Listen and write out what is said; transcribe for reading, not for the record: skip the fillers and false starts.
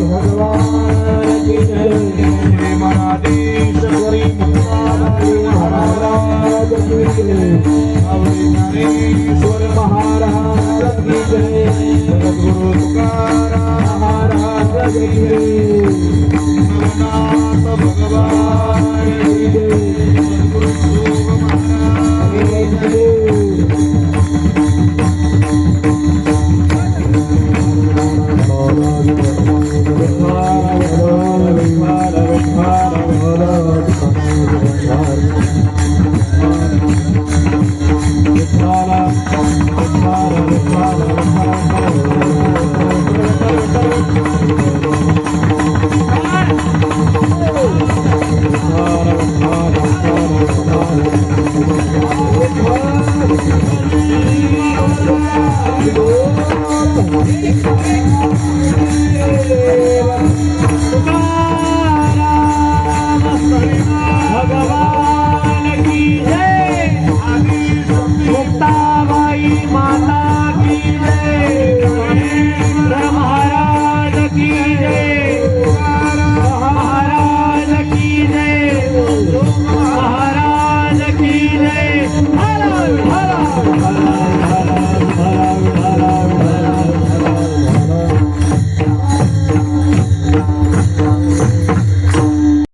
भगवान की जय। मराठीश्वरी महाराज की जय। ज्ञानेश्वर महाराज की जय। सद्गुरु तुकाराम महाराज की जय। नवनाथ भगवान की जय। सद्गुरु महाराज की जय।